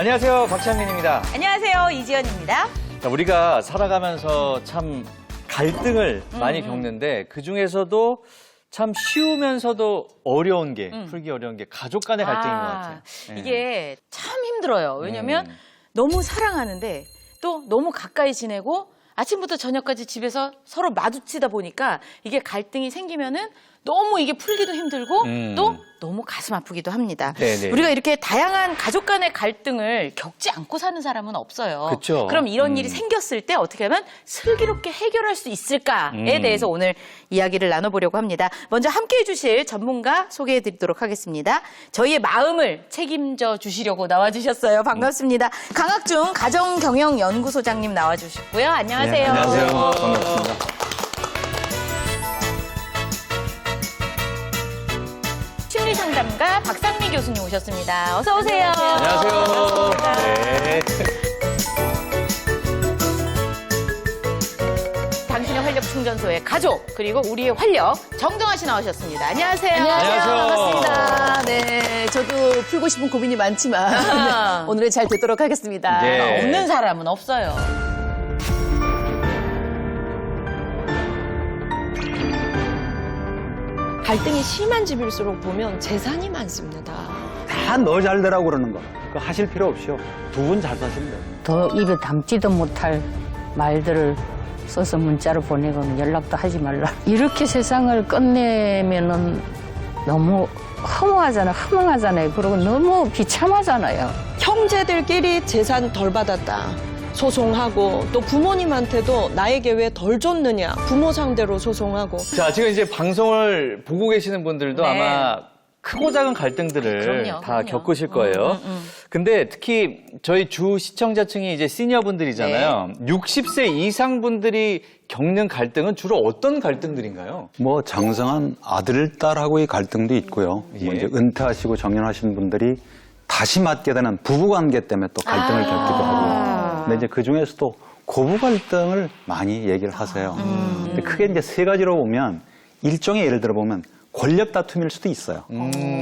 안녕하세요, 박찬민입니다. 안녕하세요, 이지연입니다. 자, 우리가 살아가면서 참 갈등을 많이 겪는데 그 중에서도 참 쉬우면서도 어려운 게, 풀기 어려운 게 가족 간의 갈등인 것 같아요. 네. 이게 참 힘들어요. 왜냐면 너무 사랑하는데 또 너무 가까이 지내고 아침부터 저녁까지 집에서 서로 마주치다 보니까 이게 갈등이 생기면은 너무 이게 풀기도 힘들고 또 너무 가슴 아프기도 합니다. 네네. 우리가 이렇게 다양한 가족 간의 갈등을 겪지 않고 사는 사람은 없어요. 그쵸. 그럼 이런 일이 생겼을 때 어떻게 하면 슬기롭게 해결할 수 있을까에 대해서 오늘 이야기를 나눠보려고 합니다. 먼저 함께해 주실 전문가 소개해 드리도록 하겠습니다. 저희의 마음을 책임져 주시려고 나와주셨어요. 반갑습니다. 강학중 가정경영연구소장님 나와주셨고요. 안녕하세요. 네, 안녕하세요. 반갑습니다. 심리상담가 박상미 교수님 오셨습니다. 어서 오세요. 안녕하세요. 네. 당신의 활력 충전소의 가족 그리고 우리의 활력 정정아 씨 나오셨습니다. 안녕하세요. 안녕하세요. 반갑습니다. 네, 저도 풀고 싶은 고민이 많지만 오늘은 잘 되도록 하겠습니다. 네. 없는 사람은 없어요. 갈등이 심한 집일수록 보면 재산이 많습니다. 다 너 잘 되라고 그러는 거. 그거 하실 필요 없이요. 두 분 잘 사시면 돼요. 더 입에 담지도 못할 말들을 써서 문자로 보내고 연락도 하지 말라. 이렇게 세상을 끝내면은 너무 허무하잖아요. 그리고 너무 비참하잖아요. 형제들끼리 재산 덜 받았다. 소송하고 또 부모님한테도 나에게 왜 덜 줬느냐. 부모 상대로 소송하고. 자, 지금 이제 방송을 보고 계시는 분들도 네. 아마 크고 작은 갈등들을 그럼요, 다 그럼요. 겪으실 거예요. 근데 특히 저희 주 시청자층이 이제 시니어분들이잖아요. 60세 이상 분들이 겪는 갈등은 주로 어떤 갈등들인가요? 뭐 장성한 아들, 딸하고의 갈등도 있고요. 뭐 예. 이제 은퇴하시고 정년하신 분들이 다시 맞게 되는 부부관계 때문에 또 갈등을 겪기도 하고요. 근데 이제 그 중에서도 고부 갈등을 많이 얘기를 하세요. 근데 크게 이제 세 가지로 보면 일종의 예를 들어 보면 권력 다툼일 수도 있어요.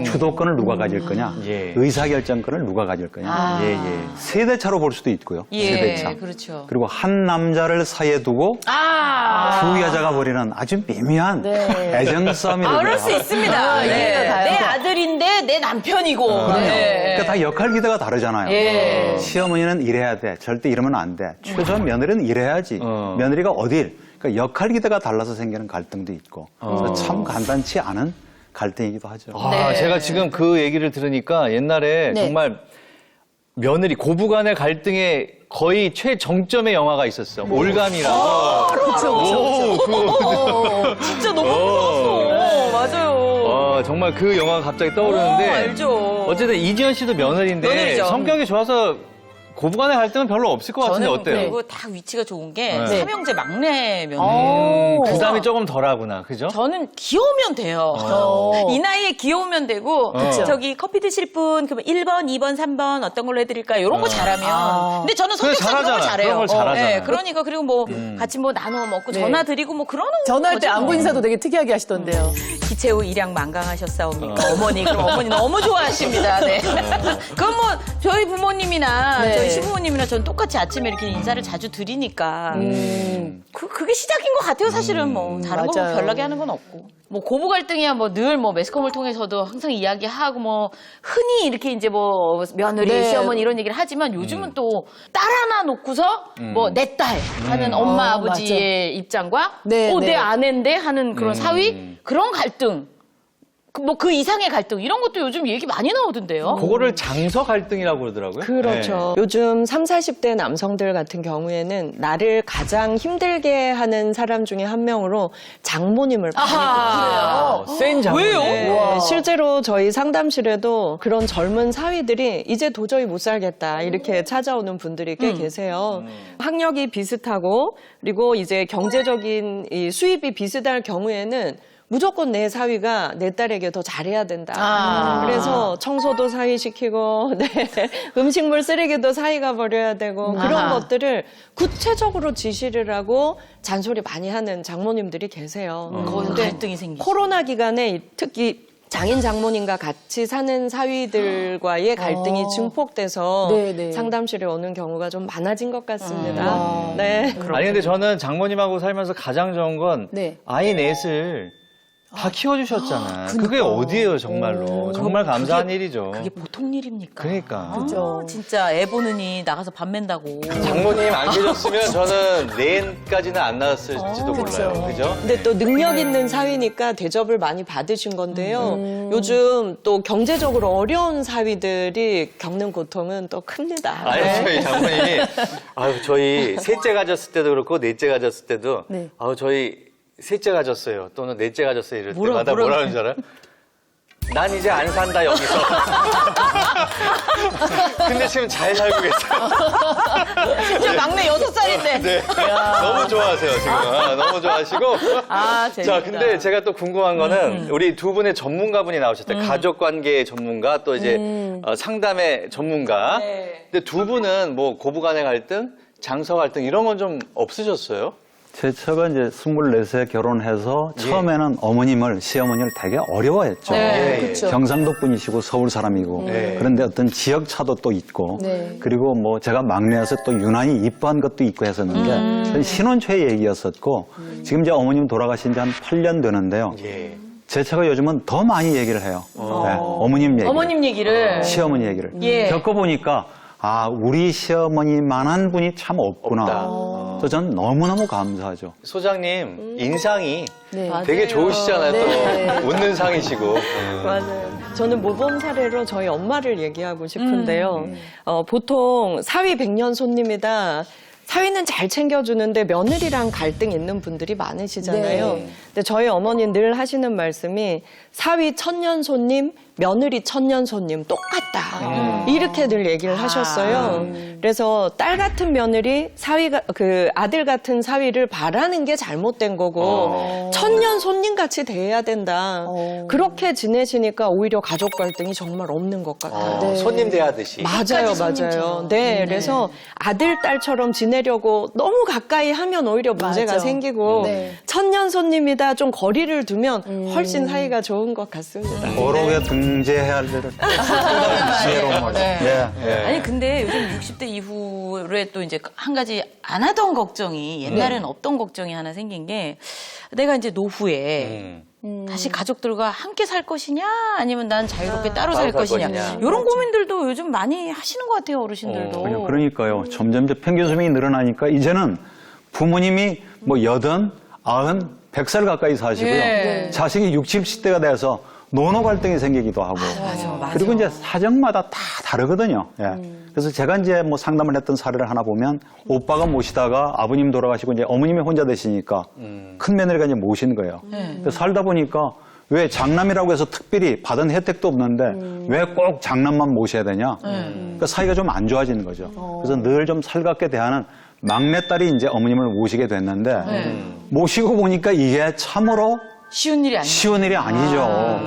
주도권을 누가 가질 거냐, 예. 의사결정권을 누가 가질 거냐. 예. 세대차로 볼 수도 있고요. 세대차. 그렇죠. 그리고 한 남자를 사이에 두고 두 여자가 벌이는 아주 미묘한 애정 싸움이 그럴 수 있습니다. 네. 내 아들인데 내 남편이고. 그러니까 다 역할 기대가 다르잖아요. 예. 시어머니는 이래야 돼. 절대 이러면 안 돼. 최소한 며느리는 이래야지. 며느리가 어딜. 그러니까 역할 기대가 달라서 생기는 갈등도 있고. 그래서 참 간단치 않은 갈등이기도 하죠. 아, 제가 지금 그 얘기를 들으니까 옛날에 네. 정말 며느리 고부 간의 갈등의 거의 최정점의 영화가 있었어요. 올감이라고. 진짜 너무 무서웠어. 맞아요. 정말 그 영화가 갑자기 떠오르는데. 알죠. 어쨌든 이지연 씨도 며느리인데 며느리죠. 성격이 좋아서 고부 간의 갈등은 별로 없을 것 같은데 저는 어때요? 그리고 다 위치가 좋은 게 네. 삼형제 막내 며느리. 부담이 조금 덜하구나, 그죠? 저는 귀여우면 돼요. 이 나이에 귀여우면 되고 저기 커피 드실 분 그러면 1번, 2번, 3번 어떤 걸로 해드릴까요? 이런 거 잘하면. 근데 저는 그래, 성격상 그런 거 잘하잖아. 잘해요. 그런 걸 잘하잖아요. 네, 그러니까 그리고 뭐 같이 뭐 나눠 먹고 전화 드리고 뭐 그러는 전화할 때 거죠, 안부 뭐. 인사도 되게 특이하게 하시던데요. 기체후 일양 만강하셨사옵니까? 어머니, 그럼 어머니 너무 좋아하십니다. 네. 그건 뭐 저희 부모님이나 네. 저희 시부모님이나 저는 똑같이 아침에 이렇게 인사를 자주 드리니까 그게 시작인 것 같아요. 사실은 뭐 다른 거 맞아요. 별나게 하는 건 없고. 뭐 고부 갈등이야 뭐 늘 뭐 매스컴을 통해서도 항상 이야기하고 뭐 흔히 이렇게 이제 뭐 며느리, 네. 시어머니 이런 얘기를 하지만 요즘은 또 딸 하나 놓고서 뭐 내 딸 하는 엄마 아버지의 입장과 네, 내 네. 아내인데 하는 그런 사위 그런 갈등. 뭐 그 이상의 갈등 이런 것도 요즘 얘기 많이 나오던데요. 그거를 장서 갈등이라고 그러더라고요. 그렇죠. 요즘 30, 40대 남성들 같은 경우에는 나를 가장 힘들게 하는 사람 중에 한 명으로 장모님을 아하. 센 장면. 왜요? 네, 실제로 저희 상담실에도 그런 젊은 사위들이 이제 도저히 못 살겠다 이렇게 찾아오는 분들이 꽤 계세요. 학력이 비슷하고 그리고 이제 경제적인 이 수입이 비슷할 경우에는 무조건 내 사위가 내 딸에게 더 잘해야 된다. 그래서 청소도 사위 시키고, 네. 음식물 쓰레기도 사위가 버려야 되고, 그런 것들을 구체적으로 지시를 하고 잔소리 많이 하는 장모님들이 계세요. 거기서 근데 갈등이 생기죠. 코로나 기간에 특히 장인 장모님과 같이 사는 사위들과의 갈등이 증폭돼서 네, 네. 상담실에 오는 경우가 좀 많아진 것 같습니다. 네. 아니 근데 저는 장모님하고 살면서 가장 좋은 건 네. 아이 넷을 다 키워주셨잖아요. 그게 어디예요 정말로. 정말 감사한 일이죠. 그게 보통 일입니까? 그러니까. 그죠. 진짜 애 보느니 나가서 밥 맨다고. 장모님 안 계셨으면 저는 내일까지는 안 나왔을지도 몰라요. 그죠? 근데 또 능력 있는 사위니까 대접을 많이 받으신 건데요. 요즘 또 경제적으로 어려운 사위들이 겪는 고통은 또 큽니다. 아니, 저희 장모님이, 아유, 저희 셋째 가졌을 때도 그렇고, 넷째 가졌을 때도, 네. 아유, 저희 셋째 가졌어요. 또는 넷째 가졌어요. 이럴 때마다 뭐라 하는 줄 알아요? 난 이제 안 산다, 여기서. 근데 지금 잘 살고 계세요. 진짜 막내 6살인데. 네. 너무 좋아하세요, 지금. 너무 좋아하시고. 아, 재밌다. 자, 근데 제가 또 궁금한 거는 우리 두 분의 전문가분이 나오셨어요. 가족 관계 전문가, 또 이제 상담의 전문가. 네. 근데 두 분은 뭐 고부간의 갈등, 장서 갈등 이런 건 좀 없으셨어요? 제 처가 이제 24세 결혼해서 처음에는 어머님을, 시어머니를 되게 어려워했죠. 네, 예, 그렇죠. 경상도 분이시고 서울 사람이고 네. 그런데 어떤 지역 차도 또 있고 네. 그리고 뭐 제가 막내여서 또 유난히 이뻐한 것도 있고 했었는데 신혼 초의 얘기였었고 지금 이제 어머님 돌아가신 지 한 8년 되는데요. 예. 제 처가 요즘은 더 많이 얘기를 해요. 네, 어머님 얘기, 어머님 얘기를. 시어머니 얘기를 예. 겪어보니까 아 우리 시어머니만한 분이 참 없구나. 없다. 그래서 전 너무너무 감사하죠. 소장님, 인상이 네. 되게 좋으시잖아요, 네. 또. 웃는 상이시고. 맞아요. 저는 모범 사례로 저희 엄마를 얘기하고 싶은데요. 보통 사위 100년 손님이다. 사위는 잘 챙겨주는데 며느리랑 갈등 있는 분들이 많으시잖아요. 네. 근데 저희 어머니는 늘 하시는 말씀이 사위 1000년 손님, 며느리 1000년 손님 똑같다. 이렇게 늘 얘기를 하셨어요. 그래서 딸 같은 며느리, 사위가 그 아들 같은 사위를 바라는 게 잘못된 거고 1000년 손님 같이 대해야 된다. 그렇게 지내시니까 오히려 가족 갈등이 정말 없는 것 같아요. 손님 대하듯이. 맞아요, 맞아요. 네, 그래서 아들, 딸처럼 지내려고 너무 가까이 하면 오히려 문제가 맞아. 생기고 네. 1000년 손님이다 좀 거리를 두면 훨씬 사이가 좋은 것 같습니다. 어록에 등재해야 할 일을 지혜로운 예. 아니 근데 요즘 60대 이후에 또 이제 한 가지 안 하던 걱정이 옛날에는 없던 걱정이 하나 생긴 게 내가 이제 노후에 다시 가족들과 함께 살 것이냐 아니면 난 자유롭게 따로 살 것이냐 이런 고민들도 요즘 많이 하시는 것 같아요 어르신들도. 그러니까요. 점점 이제 평균 수명이 늘어나니까 이제는 부모님이 뭐 80, 90, 100살 가까이 사시고요. 예. 자식이 60, 70대가 돼서 노노 갈등이 생기기도 하고. 맞아. 그리고 이제 사정마다 다 다르거든요. 예. 그래서 제가 이제 뭐 상담을 했던 사례를 하나 보면 오빠가 모시다가 아버님 돌아가시고 이제 어머님이 혼자 되시니까 큰 며느리가 이제 모신 거예요. 그래서 살다 보니까 왜 장남이라고 해서 특별히 받은 혜택도 없는데 왜 꼭 장남만 모셔야 되냐? 그러니까 사이가 좀 안 좋아지는 거죠. 그래서 늘 좀 살갑게 대하는 막내딸이 이제 어머님을 모시게 됐는데 모시고 보니까 이게 참으로 쉬운 일이 아니에요. 쉬운 일이 아니죠.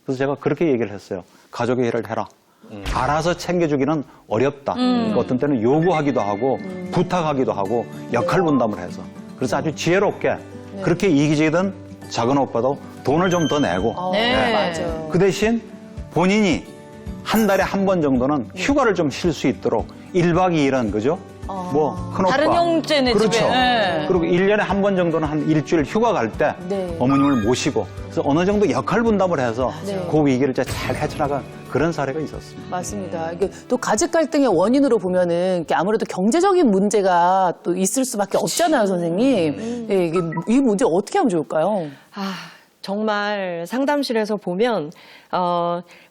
그래서 제가 그렇게 얘기를 했어요. 가족의 일을 해라. 알아서 챙겨주기는 어렵다. 그러니까 어떤 때는 요구하기도 하고 부탁하기도 하고 역할 분담을 해서. 그래서 아주 지혜롭게 그렇게 이기적이든 작은 오빠도 돈을 좀 더 내고 네. 맞아. 그 대신 본인이 한 달에 한 번 정도는 휴가를 좀 쉴 수 있도록 1박 2일은 그죠? 뭐 큰오빠. 다른 형제네 그렇죠. 집에. 네. 그리고 1년에 한 번 정도는 한 일주일 휴가 갈 때 네. 어머님을 모시고 그래서 어느 정도 역할 분담을 해서 네. 그 위기를 이제 잘 헤쳐나간 그런 사례가 있었습니다. 맞습니다. 이게 또 가족 갈등의 원인으로 보면은 이게 아무래도 경제적인 문제가 또 있을 수밖에 없잖아요, 선생님. 예, 이게 이 문제 어떻게 하면 좋을까요? 정말 상담실에서 보면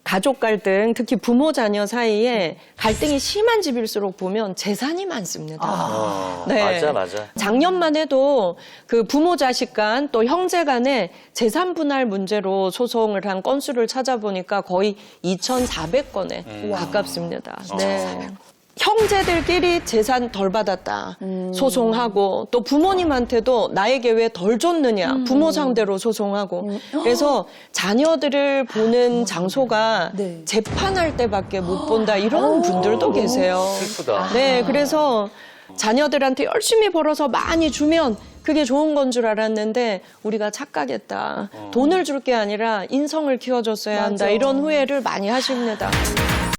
가족 갈등, 특히 부모 자녀 사이에 갈등이 심한 집일수록 보면 재산이 많습니다. 네. 맞아. 작년만 해도 그 부모 자식 간 또 형제 간에 재산 분할 문제로 소송을 한 건수를 찾아보니까 거의 2,400건에 가깝습니다. 네. 형제들끼리 재산 덜 받았다 소송하고 또 부모님한테도 나에게 왜 덜 줬느냐 부모 상대로 소송하고 그래서 자녀들을 보는 장소가 네. 재판할 때밖에 못 본다 이런 분들도 계세요. 슬프다. 네, 그래서 자녀들한테 열심히 벌어서 많이 주면 그게 좋은 건 줄 알았는데 우리가 착각했다. 돈을 줄 게 아니라 인성을 키워줬어야 한다. 이런 후회를 많이 하십니다.